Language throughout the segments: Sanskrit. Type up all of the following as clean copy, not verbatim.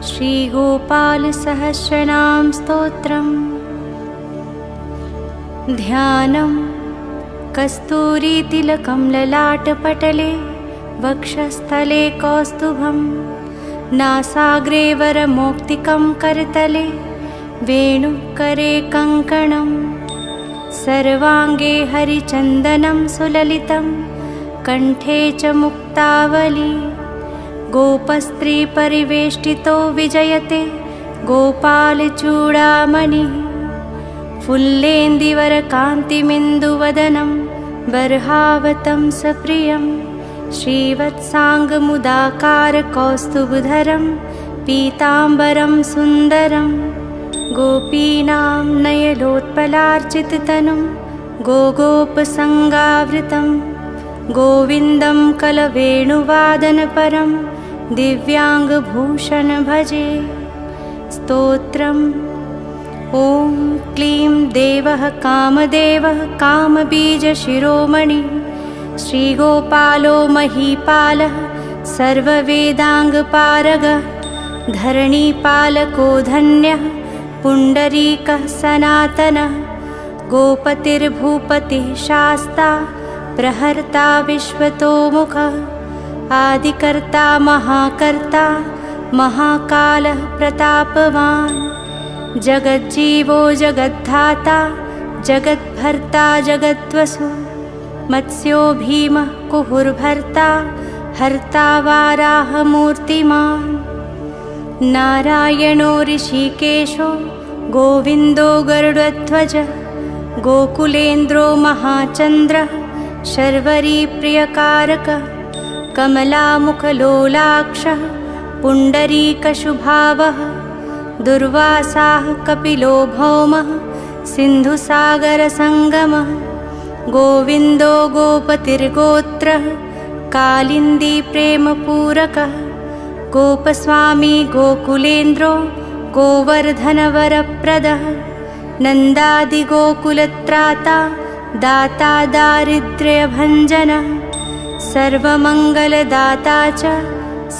श्रीगोपालसहस्रनाम स्तोत्रम्। ध्यानं कस्तूरीतिलकं ललाटपटले वक्षस्थले कौस्तुभं नासाग्रे वरमौक्तिकं करतले वेणुकरे कङ्कणं सर्वाङ्गे हरिचन्दनं सुललितं कण्ठे च मुक्तावली गोपस्त्रीपरिवेष्टितो विजयते गोपालचूडामणिः फुल्लेन्दिवरकान्तिमिन्दुवदनं बर्हावतं सप्रियं श्रीवत्साङ्गमुदाकारकौस्तुभधरं पीताम्बरं सुन्दरं गोपीनां नयलोत्पलार्चिततनुं गोगोपसङ्गावृतं गोविन्दं कलवेणुवादनपरं दिव्याङ्गभूषण भजे। स्तोत्रम्। ॐ क्लीं देवः कामदेवः कामबीजशिरोमणि श्रीगोपालो महीपालः सर्ववेदाङ्गपारगः धरणीपालको धन्यः पुण्डरीकः सनातनः गोपतिर्भूपतिः शास्ता प्रहर्ता विश्वतोमुखः आदिकर्ता महाकर्ता महाकालः प्रतापवान् जगज्जीवो जगद्धाता जगद्भर्ता जगद्वसु मत्स्यो भीमः कुहुर्भर्ता हर्ता वाराहमूर्तिमान् नारायणो ऋषिकेशो गोविन्दो गरुडध्वजः गोकुलेन्द्रो महाचन्द्रः शर्वरीप्रियकारकः कमलामुखलोलाक्षः पुण्डरीकशुभावः दुर्वासाः कपिलो भौमः सिन्धुसागरसङ्गमः गोविन्दो गोपतिर्गोत्रः कालिन्दीप्रेमपूरकः गोपस्वामी गोकुलेन्द्रो गोवर्धनवरप्रदः नन्दादिगोकुलत्राता दाता दारिद्र्यभञ्जनः सर्वमङ्गलदाता च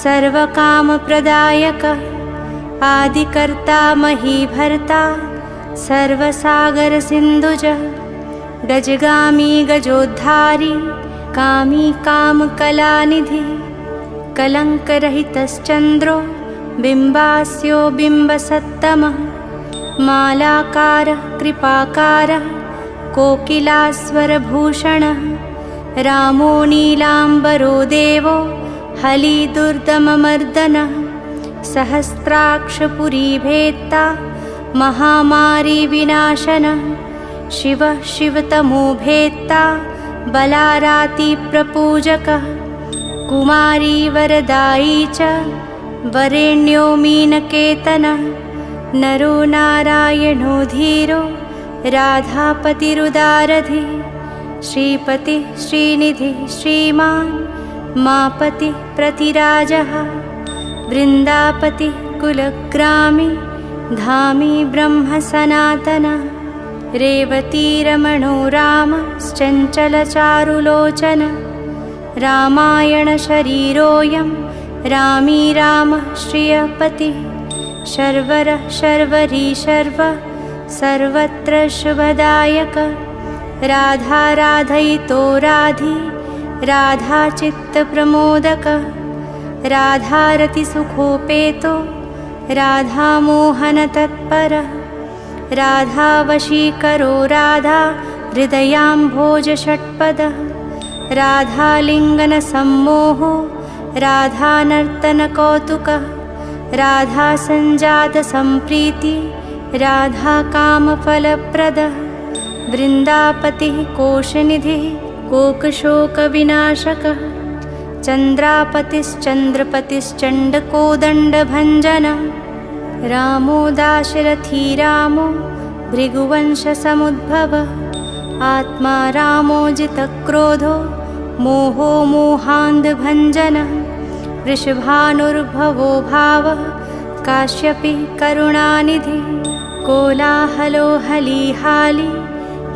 सर्वकामप्रदायकः आदिकर्ता महीभर्ता सर्वसागरसिन्धुजः गजगामी गजोद्धारी कामी कामकलानिधिः कलङ्करहितश्चन्द्रो बिम्बास्यो बिम्बसत्तमः मालाकारः कृपाकारः कोकिलास्वरभूषणः रामो नीलाम्बरो देवो हलिदुर्दममर्दनः सहस्राक्षपुरीभेत्ता महामारीविनाशनः शिवः शिवतमोभेत्ता बलारातिप्रपूजकः कुमारी वरदायी च वरेण्यो मीनकेतनः नरो नारायणो धीरो राधापतिरुदारधिः श्रीपतिः श्रीनिधिः श्रीमान् मापतिः प्रतिराजः वृन्दापतिः कुलग्रामी धामी ब्रह्म सनातनः रेवतीरमणो रामश्चञ्चलचारुलोचनः रामायणशरीरोऽयं रामी रामः श्रियपतिः शर्वरः शर्वरी शर्व सर्वत्र शुभदायकः राधा राधयितो राधी राधाचित्तप्रमोदकः राधारतिसुखोपेतो राधामोहनतत्परः राधावशीकरो राधा हृदयाम्भोजषट्पदः राधालिङ्गनसम्मोहो राधानर्तनकौतुकः राधासञ्जातसम्प्रीति राधाकामफलप्रदः वृन्दापतिः कोशनिधिः कोकशोकविनाशकः चन्द्रापतिश्चन्द्रपतिश्चण्डकोदण्डभञ्जनः रामो दाशरथी रामो भृगुवंशसमुद्भवः आत्मा रामो जितक्रोधो मोहो मोहान्धभञ्जनः वृषभानुर्भवो भावः काश्यपि करुणानिधिः कोलाहलो हलीहाली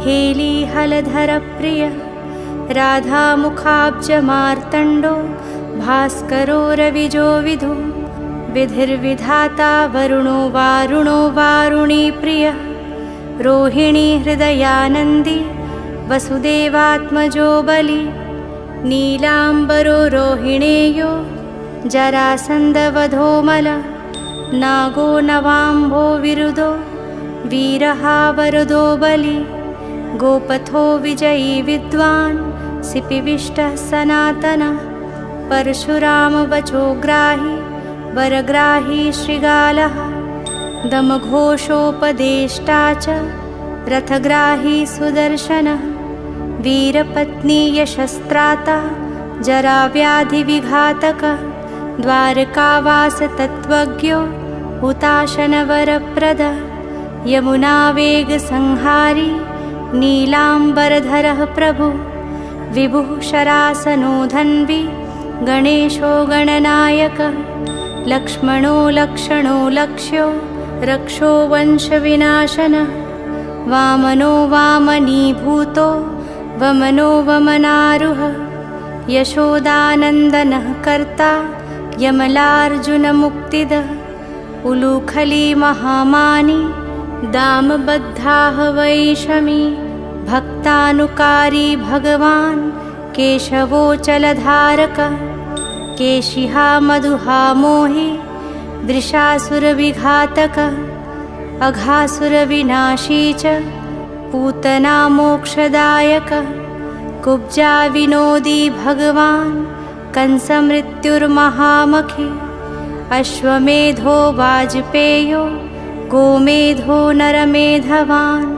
हेलीहलधरप्रियः राधामुखाब्जमार्तण्डो भास्करो रविजो विधु विधिर्विधाता वरुणो वारुणी प्रियः रोहिणी हृदयानन्दी वसुदेवात्मजो बली नीलाम्बरो रोहिणेयो जरासन्दवधोमल नागो नवाम्भो विरुदो वीरहा वरदो बली गोपथो विजयी विद्वान् सिपिविष्टः सनातनः परशुरामवचोग्राही वरग्राही श्रीगालः दमघोषोपदेष्टा च रथग्राही सुदर्शनः वीरपत्नी यशस्त्राता जराव्याधिविघातकः द्वारकावासतत्त्वज्ञो हुताशनवरप्रदः यमुनावेगसंहारी नीलाम्बरधरः प्रभुः विभुः शरासनो धन्वी गणेशो गणनायकः लक्ष्मणो लक्षणो लक्ष्यो रक्षो वंशविनाशनः वामनो वामनीभूतो वमनो वमनारुहः यशोदानन्दनः कर्ता यमलार्जुनमुक्तिदः उलूखली महामानी दामबद्धाः वैषमी भक्तानुकारी भगवान् केशवोचलधारकः केशिहा मधुहा मोहि वृषासुरविघातकः अघासुरविनाशी च पूतना मोक्षदायकः कुब्जा विनोदी भगवान् कंसमृत्युर्महामखी अश्वमेधो वाजपेयो गोमेधो नरमेधवान्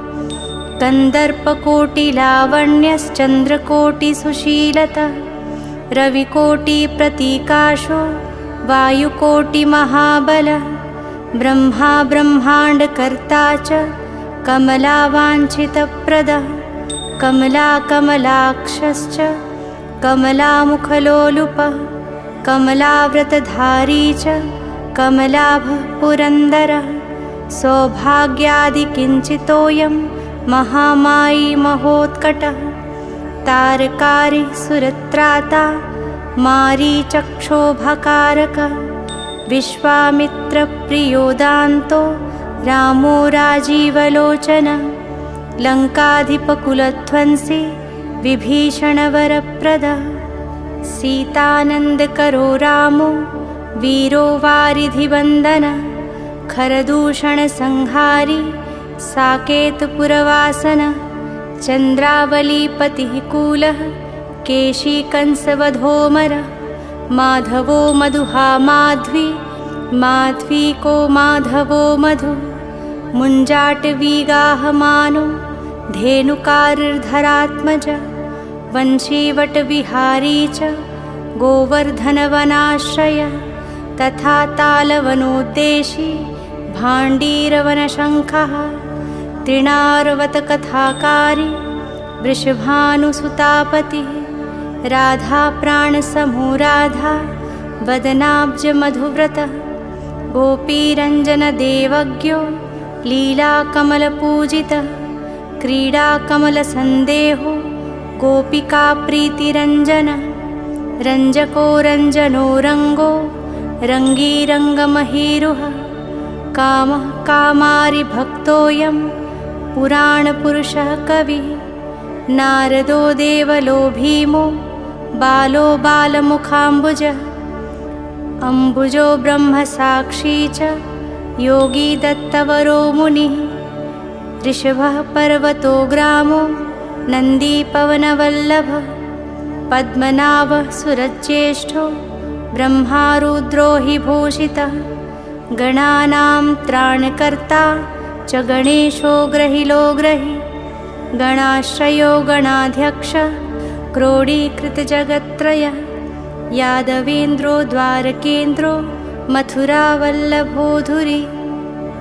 कन्दर्पकोटिलावण्यश्चन्द्रकोटिसुशीलतः रविकोटिप्रतीकाशो वायुकोटिमहाबलः ब्रह्मा ब्रह्माण्डकर्ता च कमलावाञ्छितप्रदः कमलाकमलाक्षश्च कमलामुखलोलुपः कमलाव्रतधारी च कमलाभः पुरन्दरः सौभाग्यादिकिञ्चितोऽयं महामायी महोत्कटः तारकारि सुरत्राता मारीचक्षोभकारकः विश्वामित्रप्रियोदान्तो रामो राजीवलोचनः लङ्काधिपकुलध्वंसी विभीषणवरप्रदः सीतानन्दकरो रामो वीरो वारिधिवन्दनः खरदूषणसंहारी साकेतपुरवासनः चन्द्रावलीपतिः कूलः केशीकंसवधोमरः माधवो मधुहा माध्वी माध्वीको माधवो मधु मुञ्जाटवीगाहमानो धेनुकारिर्धरात्मज वंशीवटविहारी च गोवर्धनवनाश्रयः तथा तालवनोद्देशी भाण्डीरवनशङ्खः तृणार्वतकथाकारी वृषभानुसुतापतिः राधाप्राणसमो राधा वदनाब्जमधुव्रतः गोपीरञ्जनदेवज्ञो लीलाकमलपूजितः क्रीडाकमलसन्देहो गोपिकाप्रीतिरञ्जनः रञ्जको रञ्जनो रङ्गो रङ्गीरङ्गमहीरुहः कामः कामारिभक्तोऽयं पुराणपुरुषः कविः नारदो देवलो भीमो बालो बालमुखाम्बुजः अम्बुजो ब्रह्मसाक्षी च योगी दत्तवरो मुनिः ऋषभः पर्वतो ग्रामो नन्दीपवनवल्लभः पद्मनाभः सुरज्येष्ठो ब्रह्मारुद्रो हि भूषितः गणानां त्राणकर्ता च गणेशो ग्रहिलो ग्रही गणाश्रयो गणाध्यक्ष क्रोडीकृतजगत्त्रयः यादवेन्द्रो द्वारकेन्द्रो मथुरावल्लभोधुरी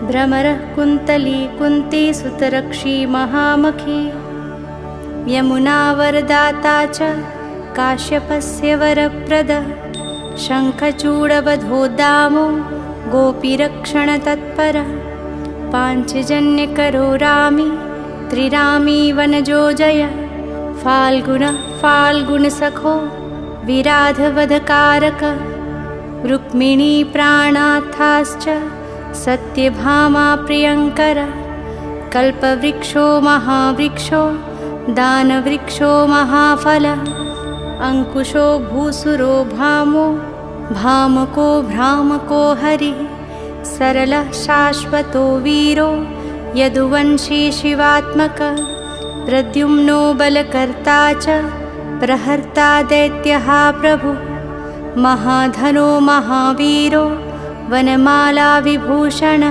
भ्रमरः कुन्तली कुन्ती सुतरक्षी महामखी यमुनावरदाता च काश्यपस्य वरप्रदः शङ्खचूडवधोद्दामो गोपीरक्षणतत्परः पाञ्चजन्यकरो रामी त्रिरामी वनजो जयः फाल्गुनः फाल्गुनसखो विराधवधकारकः रुक्मिणी प्राणार्थाश्च सत्यभामा प्रियङ्कर कल्पवृक्षो महावृक्षो दानवृक्षो महाफल अंकुशो भूसुरो भामो भामको भ्रामको हरिः सरलः शाश्वतो वीरो यदुवंशी शिवात्मक प्रद्युम्नो बलकर्ता च प्रहर्ता दैत्यः प्रभु महाधनो महावीरो वनमाला विभूषण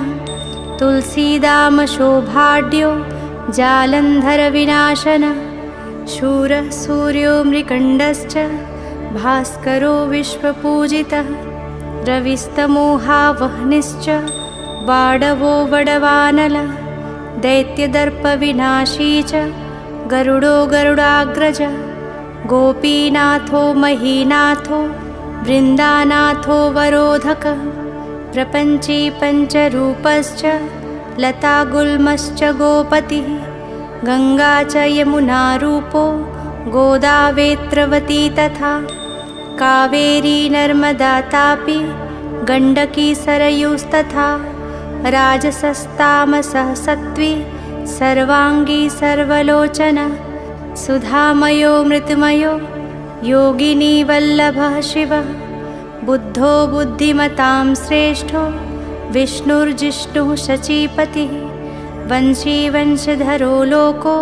तुलसीदामशोभाढ्यो जालन्धर विनाशन शूरः सूर्यो मृकण्डश्च भास्करो विश्वपूजितः रविस्तमोहावह्निश्च वाडवो वडवानल दैत्यदर्पविनाशी च गरुडो गरुडाग्रज गोपीनाथो महीनाथो वृन्दानाथो वरोधक प्रपञ्ची पञ्चरूपश्च लतागुल्मश्च गोपतिः गङ्गा च यमुना रूपो गोदावेत्रवती तथा कावेरी नर्मदा तापी गण्डकी सरयूस्तथा राजसस्तामसः सत्त्वी सर्वाङ्गी सर्वलोचन सुधामयो मृतमयो योगिनी वल्लभः शिवः बुद्धो बुद्धिमतां श्रेष्ठो विष्णुर्जिष्णुः शचीपतिः वंशी वंशधरो लोको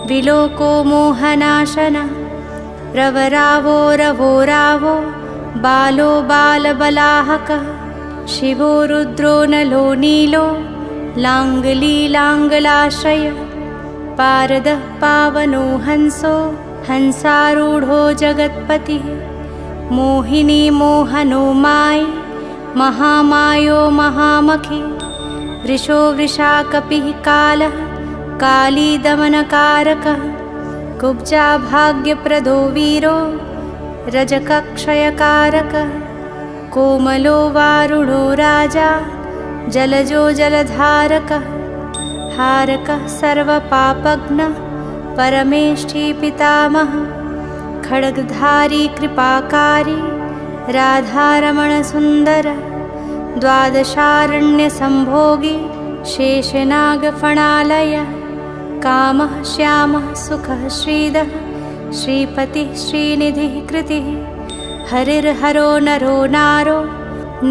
विलोको मोहनाशन रवरावो रवो रावो बालो बालबलाहकः शिवो रुद्रो नलो नीलो लाङ्गलीलाङ्गलाश्रय पारदः पावनो हंसो हंसारूढो जगत्पतिः मोहिनी मोहनो मायी महामायो महामखी वृषो वृषाकपिः कालः काली दमनकारकः कुब्जा भाग्यप्रदो वीरो रजकक्षयकारकः कोमलो वारुणो राजा जलजो जलधारकः हारकः सर्वपापघ्नः परमेष्ठी पितामहः खड्गधारी कृपाकारी राधारमणसुन्दर द्वादशारण्यसम्भोगी शेषनागफणालय कामः श्यामः सुखः श्रीदः श्रीपतिः श्रीनिधिः कृतिः हरिर्हरो नरो नारो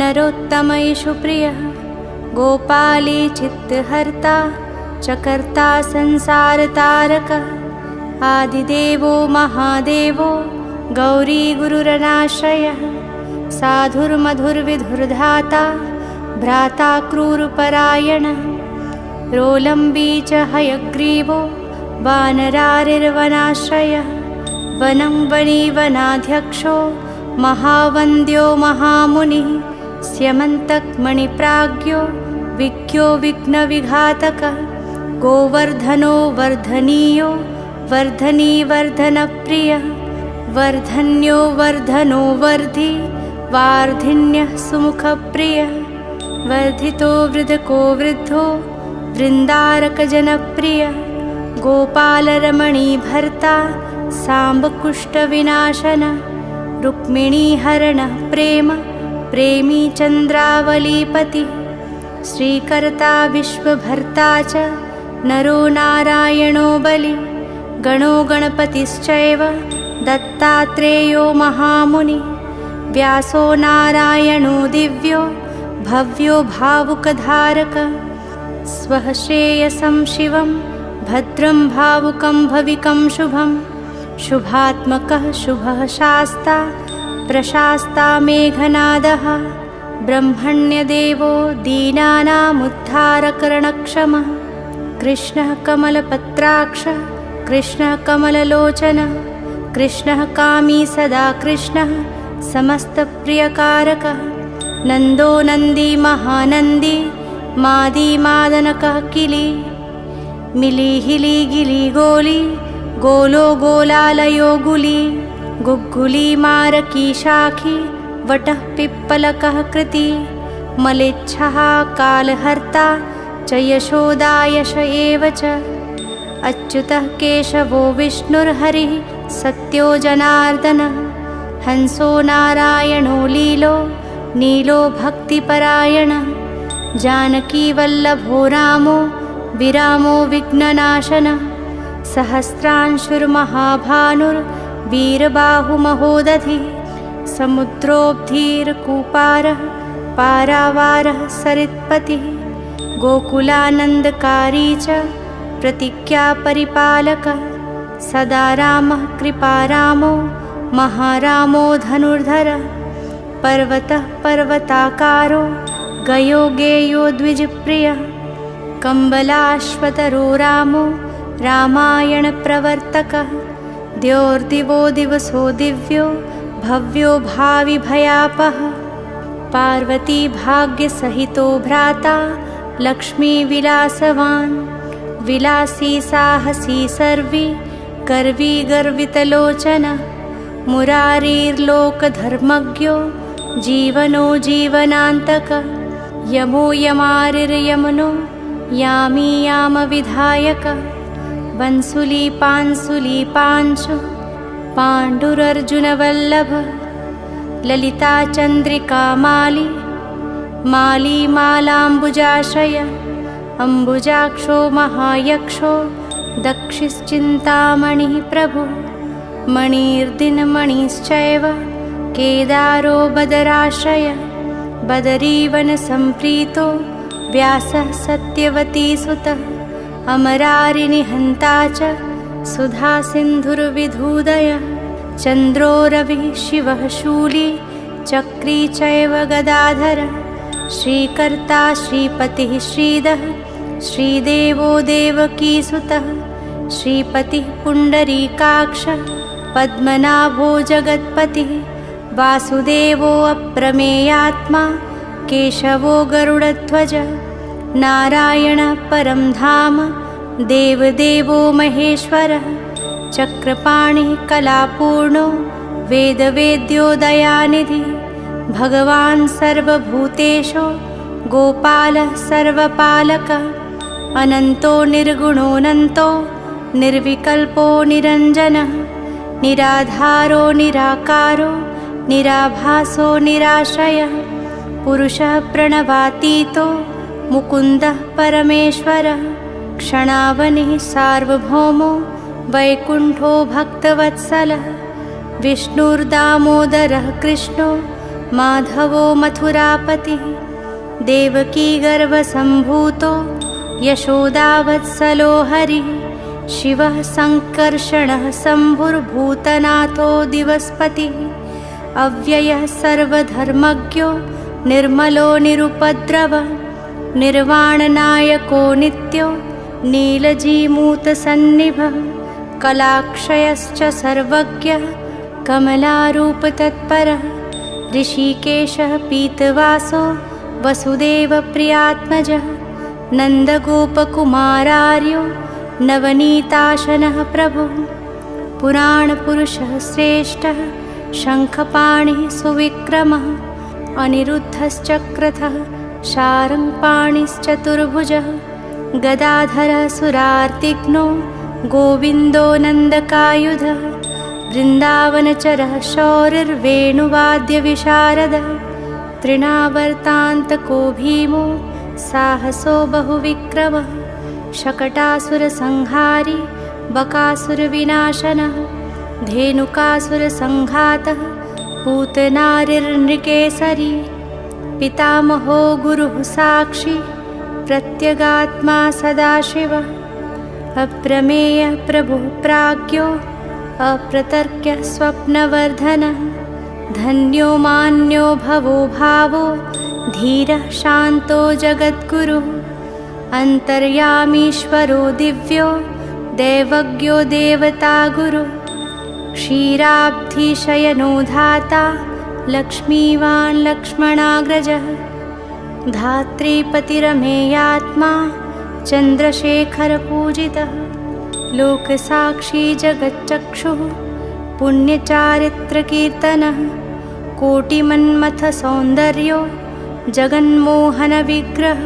नरोत्तमैषु प्रियः गोपाली चित्तहर्ता चकर्ता संसारतारकः आदिदेवो महादेवो गौरी गुरुरनाश्रयः साधुर्मधुर्विधुर्धाता भ्राता क्रूरपरायणः रोलम्बी च हयग्रीवो वानरारिर्वनाश्रयः वनं वनीवनाध्यक्षो महावन्द्यो महामुनिः स्यमन्तकमणिप्राज्ञो विज्ञो विघ्नविघातकः गोवर्धनो वर्धनीयो वर्धनीवर्धनप्रियः वर्धन्यो वर्धनो वर्धि वार्धिन्यः सुमुखप्रियः वर्धितो वृद्धको वृद्धो वृन्दारकजनप्रियः गोपालरमणी भर्ता साम्बकुष्ठविनाशन रुक्मिणीहरणः प्रेम प्रेमी चन्द्रावलीपतिः श्रीकर्ता विश्वभर्ता च नरो नारायणो बलि गणो गणपतिश्चैव दत्तात्रेयो महामुनि व्यासो नारायणो दिव्यो भव्यो भावुकधारक स्वः श्रेयसं शिवं भद्रं भावुकं भविकं शुभं शुभात्मकः शुभः शास्ता प्रशास्ता मेघनादः ब्रह्मण्यदेवो दीनानामुद्धारकरणक्षमः कृष्णः कमलपत्राक्षः कृष्णः कमललोचनः कृष्णः कामी सदा कृष्णः समस्तप्रियकारकः नन्दो नन्दी महानन्दी मादी मादनकः किली मिली हिली गिली गोली गोलो गोलालयो गुली गुग्गुली मारकी शाखी वटः पिप्पलकः कृति मलेच्छः कालहर्ता च यशोदायश एव च अच्युतः केशवो विष्णुर्हरिः सत्यो जनार्दनः हंसो नारायणो लीलो नीलो भक्तिपरायणः जानकीवल्लभो रामो विरामो विघ्ननाशनः सहस्रांशुर्महाभानुर्वीरबाहुमहोदधिः समुद्रोब्धिर्कूपारः पारावारः सरित्पतिः गोकुलानन्दकारी च प्रतिज्ञापरिपालकः सदा रामः कृपारामो महारामो धनुर्धरः पर्वतः पर्वताकारो गयो गेयो द्विजप्रियः कम्बलाश्वतरो रामो रामायणप्रवर्तकः द्योर्दिवो दिवसो दिव्यो भव्यो भाविभयापः पार्वती भाग्यसहितो भ्राता लक्ष्मीविलासवान् विलासी साहसी सर्वी गर्वी गर्वितलोचनः मुरारीर्लोकधर्मज्ञो जीवनो जीवनान्तकः यमो यमारिर्यमनो यामी यामविधायकः वंसुलीपांसुलीपांशु पाण्डुरर्जुनवल्लभः ललिताचन्द्रिका माली माली मालाम्बुजाशयः अम्बुजाक्षो महायक्षो दक्षिश्चिन्तामणिः प्रभुः मणिर्दिनमणिश्चैव केदारो बदराश्रयः बदरीवनसम्प्रीतो व्यासः सत्यवतीसुतः अमरारिनिहन्ता च सुधासिन्धुर्विधूदयः चन्द्रो रविः शिवः शूली चक्री चैव गदाधरः श्रीकर्ता श्रीपतिः श्रीदः श्रीदेवो देवकीसुतः श्रीपतिः पुण्डरीकाक्षः पद्मनाभो जगत्पतिः वासुदेवो अप्रमेयात्मा केशवो गरुडध्वजः नारायणः परं धाम देवदेवो महेश्वरः चक्रपाणिः कलापूर्णो वेदवेद्यो दयानिधिः भगवान् सर्वभूतेषु गोपालः सर्वपालकः अनन्तो निर्गुणोऽनन्तो निर्विकल्पो निरञ्जनः निराधारो निराकारो निराभासो निराश्रयः पुरुषः प्रणवातीतो मुकुन्दः परमेश्वरः क्षणावनिः सार्वभौमो वैकुण्ठो भक्तवत्सलः विष्णुर्दामोदरः कृष्णो माधवो मथुरापतिः देवकी गर्भसम्भूतो यशोदावत्सलो हरिः शिवः सङ्कर्षणः शम्भुर्भूतनाथो दिवस्पतिः अव्ययः सर्वधर्मज्ञो निर्मलो निरुपद्रवः निर्वाणनायको नित्यो नीलजीमूतसन्निभः कलाक्षयश्च सर्वज्ञः कमलारूपतत्परः ऋषिकेशः पीतवासो वसुदेवप्रियात्मजः नन्दगोपकुमारार्यो नवनीताशनः प्रभुः पुराणपुरुषः श्रेष्ठः शङ्खपाणिः सुविक्रमः अनिरुद्धश्चक्रधः शार्ङ्गपाणिश्चतुर्भुजः गदाधरः सुरार्तिघ्नो गोविन्दो नन्दकायुधः वृन्दावनचरः शौरिर्वेणुवाद्यविशारदः तृणावर्तान्तको भीमो साहसो बहुविक्रमः शकटासुरसंहारी बकासुरविनाशनः धेनुकासुरसंघातः पूतनारिर्नृकेसरी पितामहो गुरुः साक्षी प्रत्यगात्मा सदाशिवः अप्रमेयः प्रभुः प्राज्ञो अप्रतर्क्यः स्वप्नवर्धनः धन्यो मान्यो भवो भावो धीरः शान्तो जगद्गुरुः अन्तर्यामीश्वरो दिव्यो दैवज्ञो देवता गुरुः क्षीराब्धिशयनो धाता लक्ष्मीवान् लक्ष्मणाग्रजः धात्रीपतिरमेयात्मा चन्द्रशेखरपूजितः लोकसाक्षी जगच्चक्षुः पुण्यचारित्रकीर्तनः कोटिमन्मथसौन्दर्यो जगन्मोहनविग्रहः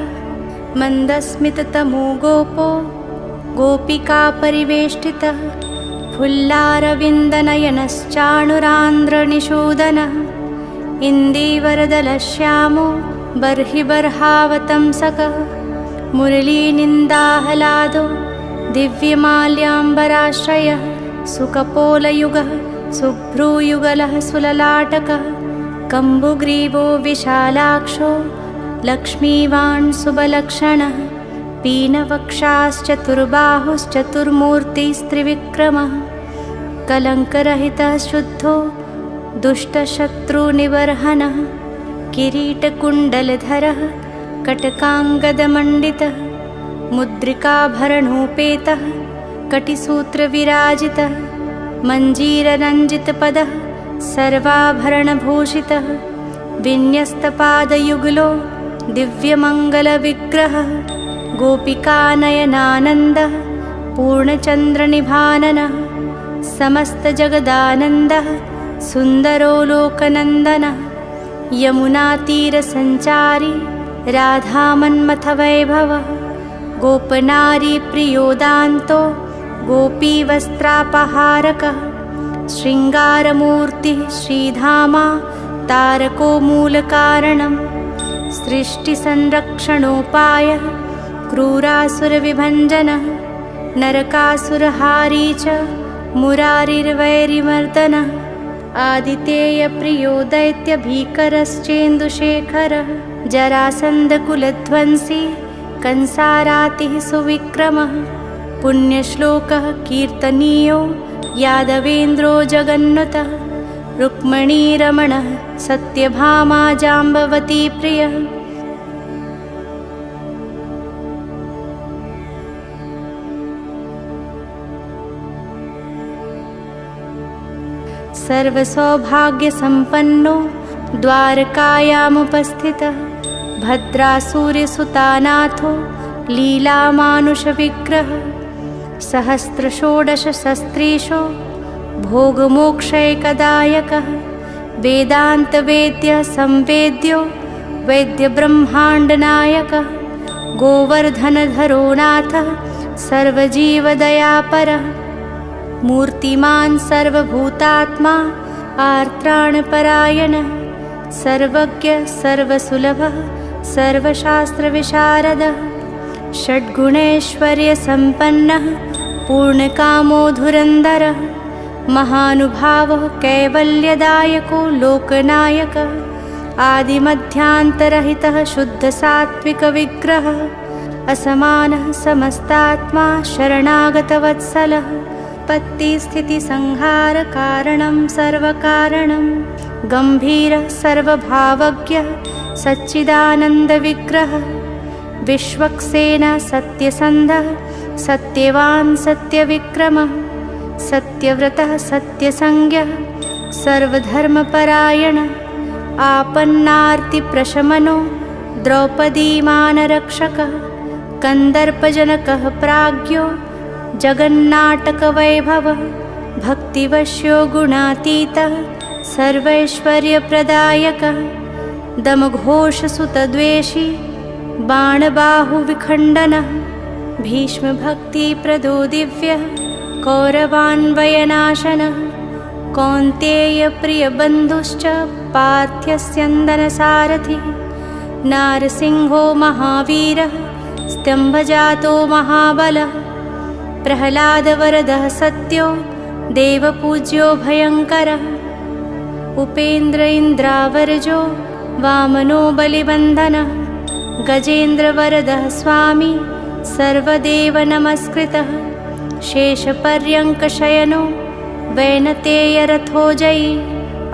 मन्दस्मिततमो गोपो गोपिकापरिवेष्टितः फुल्लारविन्दनयनश्चाणुरान्ध्रनिषूदनः इन्दीवरदलश्यामो बर्हिबर्हावतंसकः मुरलीनिन्दाहलादो दिव्यमाल्याम्बराश्रयः सुकपोलयुगः शुभ्रूयुगलः सुललाटकः कम्बुग्रीवो विशालाक्षो लक्ष्मीवान् शुभलक्षणः पीनवक्षाश्चतुर्बाहुश्चतुर्मूर्तिस्त्रिविक्रमः कलङ्करहितः शुद्धो दुष्टशत्रुनिबर्हनः किरीटकुण्डलधरः कटकाङ्गदमण्डितः मुद्रिकाभरणोपेतः कटिसूत्रविराजितः मञ्जीररञ्जितपदः सर्वाभरणभूषितः विन्यस्तपादयुगलो दिव्यमङ्गलविग्रहः गोपिकानयनानन्दः पूर्णचन्द्रनिभाननः समस्तजगदानन्दः सुन्दरो लोकनन्दनः यमुनातीरसञ्चारी राधामन्मथवैभवः गोपनारीप्रियोदान्तो गोपीवस्त्रापहारकः शृङ्गारमूर्तिः श्रीधामा तारको मूलकारणं सृष्टिसंरक्षणोपायः क्रूरासुरविभञ्जनः नरकासुरहारी च मुरारिर्वैरिमर्दनः आदितेयप्रियो दैत्यभीकरश्चेन्दुशेखरः जरासन्धकुलध्वंसी कंसारातिः सुविक्रमः पुण्यश्लोकः कीर्तनीयो यादवेन्द्रो जगन्नुतः रुक्मणीरमणः सत्यभामा जाम्बवती प्रियः सर्वसौभाग्यसम्पन्नो द्वारकायामुपस्थितः भद्रासूर्यसुतानाथो लीलामानुषविग्रहः सहस्रषोडशशस्त्रीशो भोगमोक्षैकदायकः वेदान्तवेद्यः संवेद्यो वैद्यब्रह्माण्डनायकः गोवर्धनधरो नाथः सर्वजीवदयापरः मूर्तिमान् सर्वभूतात्मा आर्त्राणपरायणः सर्वज्ञः सर्वसुलभः सर्वशास्त्रविशारदः षड्गुणैश्वर्यसम्पन्नः पूर्णकामो धुरन्धरः महानुभावः कैवल्यदायको लोकनायकः आदिमध्यान्तरहितः शुद्धसात्विकविग्रहः असमानः समस्तात्मा शरणागतवत्सलः उत्पत्तिस्थितिसंहारकारणं सर्वकारणं गम्भीरः सर्वभावज्ञः सच्चिदानन्दविग्रहः विश्वक्सेनः सत्यसन्धः सत्यवान् सत्यविक्रमः सत्यव्रतः सत्यसंज्ञः सर्वधर्मपरायणः आपन्नार्तिप्रशमनो द्रौपदीमानरक्षकः कन्दर्पजनकः प्राज्ञो जगन्नाटकवैभवः भक्तिवश्यो गुणातीतः सर्वैश्वर्यप्रदायकः दमघोषसुतद्वेषी बाणबाहुविखण्डनः भीष्मभक्तिप्रदो दिव्यः कौरवान्वयनाशनः कौन्तेयप्रियबन्धुश्च पार्थ्यस्यन्दनसारथिः नारसिंहो महावीरः स्तम्भजातो महाबलः प्रह्लादवरदः सत्यो देवपूज्यो भयङ्करः उपेन्द्र इन्द्रावरजो वामनो बलिबन्धनः गजेन्द्रवरदः स्वामी सर्वदेवनमस्कृतः शेषपर्यङ्कशयनो वैनतेयरथोजयी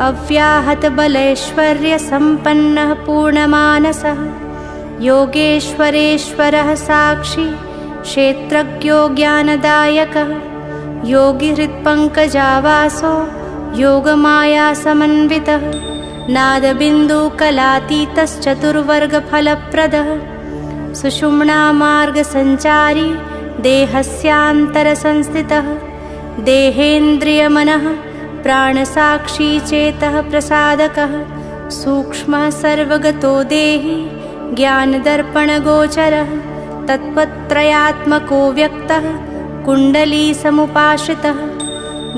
अव्याहतबलैश्वर्यसम्पन्नः पूर्णमानसः योगेश्वरेश्वरः साक्षी क्षेत्रज्ञो ज्ञानदायकः योगिहृत्पङ्कजावासो योगमायासमन्वितः नादबिन्दुकलातीतश्चतुर्वर्गफलप्रदः सुषुम्नामार्गसञ्चारी देहस्यान्तरसंस्थितः देहेन्द्रियमनः प्राणसाक्षी चेतः प्रसादकः सूक्ष्मः सर्वगतो देहि ज्ञानदर्पणगोचरः तत्त्वत्रयात्मको व्यक्तः कुण्डलीसमुपाश्रितः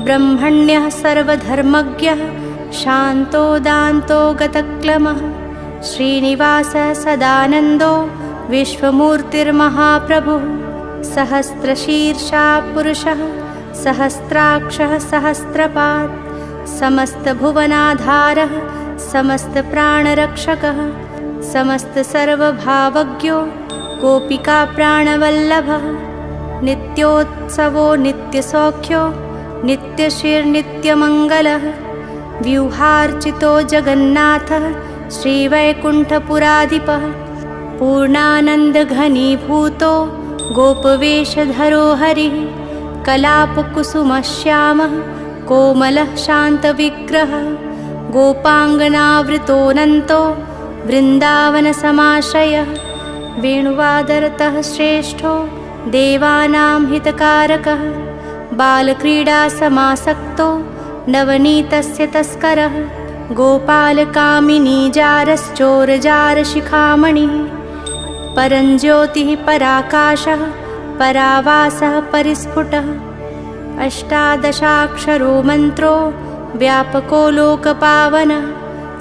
ब्रह्मण्यः सर्वधर्मज्ञः शान्तो दान्तो गतक्लमः श्रीनिवास सदानन्दो विश्वमूर्तिर्महाप्रभुः सहस्रशीर्षा पुरुषः सहस्राक्षः सहस्रपात् समस्तभुवनाधारः समस्तप्राणरक्षकः समस्तसर्वभावज्ञो गोपिकाप्राणवल्लभः नित्योत्सवो नित्यसौख्यो नित्यश्रीर्नित्यमङ्गलः व्यूहार्चितो जगन्नाथः श्रीवैकुण्ठपुराधिपः पूर्णानन्दघनीभूतो गोपवेशधरो हरिः कलापकुसुमश्यामः कोमलः शान्तविग्रहः गोपाङ्गनावृतोऽनन्तो वृन्दावनसमाश्रयः वेणुवादरतः श्रेष्ठो देवानां हितकारकः बालक्रीडासमासक्तो नवनीतस्य तस्करः गोपालकामिनीजारश्चोरजारशिखामणिः परञ्ज्योतिः पराकाशः परावासः परिस्फुटः अष्टादशाक्षरो मन्त्रो व्यापको लोकपावनः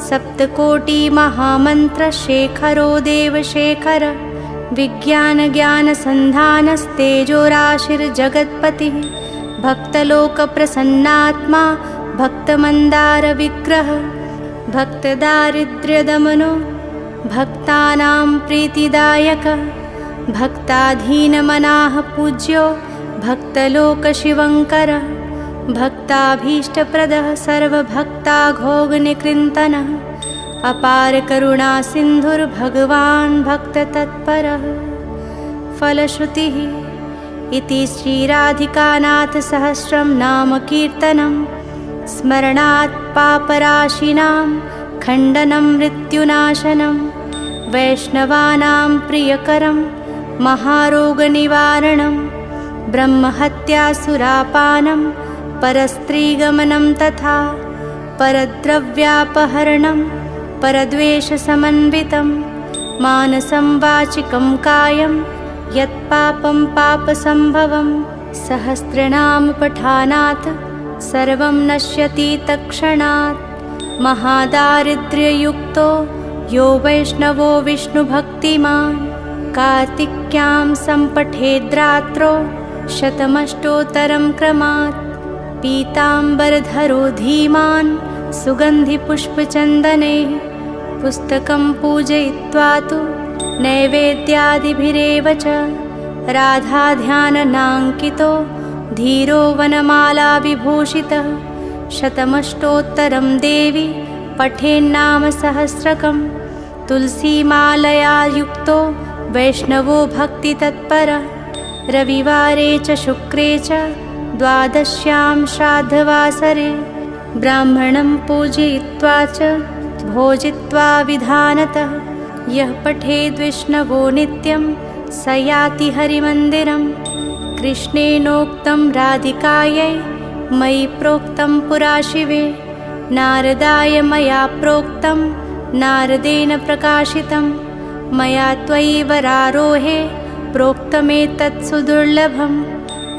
सप्तकोटिमहामन्त्रशेखरो देवशेखरः विज्ञानज्ञानसन्धानस्तेजोराशिर्जगत्पतिः भक्तलोकप्रसन्नात्मा भक्तमन्दारविग्रहः भक्तदारिद्र्यदमनो भक्तानां प्रीतिदायकः भक्ताधीनमनाः पूज्यो भक्तलोकशिवङ्करः भक्ताभीष्टप्रदः सर्वभक्ताघोगनिकृन्तनः अपारकरुणासिन्धुर्भगवान् भक्ततत्परः फलश्रुतिः इति श्रीराधिकानाथसहस्रं नाम कीर्तनं स्मरणात् पापराशिनां खण्डनं मृत्युनाशनं वैष्णवानां प्रियकरं महारोगनिवारणं ब्रह्महत्यासुरापानं परस्त्रीगमनं तथा परद्रव्यापहरणं परद्वेषसमन्वितं मानसं वाचिकं कायं यत्पापं पापसम्भवं सहस्रनामपठानात् सर्वं नश्यति तत्क्षणात् महादारिद्र्ययुक्तो यो वैष्णवो विष्णुभक्तिमान् कार्तिक्यां सम्पठेद्रात्रौ शतमष्टोत्तरं क्रमात् पीताम्बरधरो धीमान् सुगन्धिपुष्पचन्दनैः पुस्तकं पूजयित्वा तु नैवेद्यादिभिरेव च राधाध्याननाङ्कितो धीरो वनमालाविभूषितः शतमष्टोत्तरं देवी पठेन्नामसहस्रकं तुलसीमालया युक्तो वैष्णवो भक्तितत्परः रविवारे च शुक्रे च द्वादश्यां श्राद्धवासरे ब्राह्मणं पूजयित्वा च भोजित्वा विधानतः यः पठेद्विष्णवो नित्यं स याति हरिमन्दिरं कृष्णेनोक्तं राधिकायै मयि प्रोक्तं पुरा शिवे नारदाय मया प्रोक्तं नारदेन प्रकाशितं मया त्वयि वरारोहे प्रोक्तमेतत् सुदुर्लभं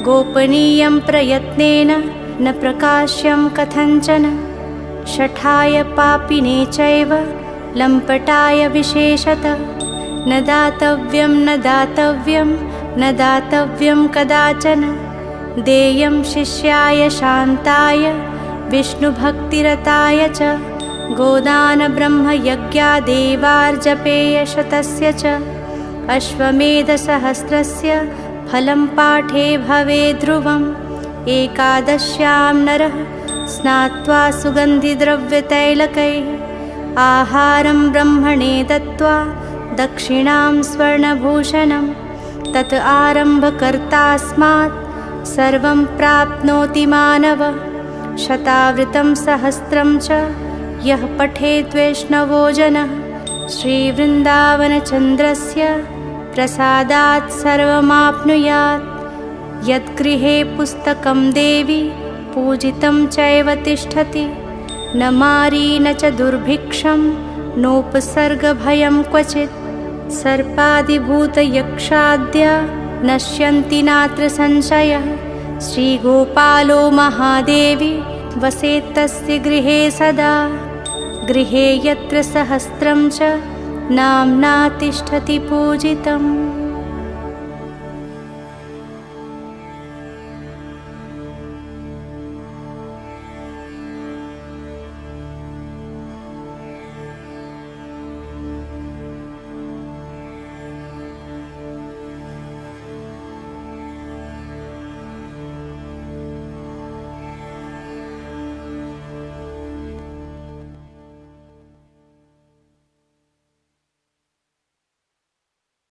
गोपनीयं प्रयत्नेन न प्रकाश्यं कथञ्चन शठाय पापिने चैव लम्पटाय विशेषतः न दातव्यं न दातव्यं न दातव्यं कदाचन देयं शिष्याय शान्ताय विष्णुभक्तिरताय च गोदानब्रह्मयज्ञादेवार्जपेय शतस्य च अश्वमेधसहस्रस्य फलं पाठे भवेत् ध्रुवम् एकादश्यां नरः स्नात्वा सुगन्धिद्रव्यतैलकैः आहारं ब्रह्मणे दत्त्वा दक्षिणां स्वर्णभूषणं तत् आरम्भकर्तास्मात् सर्वं प्राप्नोति मानवः शतावृतं सहस्रं च यः पठेत् वैष्णवो जनः श्रीवृन्दावनचन्द्रस्य प्रसादात् सर्वमाप्नुयात् यद्गृहे पुस्तकं देवी पूजितं चैव तिष्ठति न मारी न च दुर्भिक्षं नोपसर्गभयं क्वचित् सर्पादिभूतयक्षाद्या नश्यन्ति नात्र संशयः श्रीगोपालो महादेवी वसेत्तस्य गृहे सदा गृहे यत्र सहस्रं च नाम्ना तिष्ठति पूजितम्।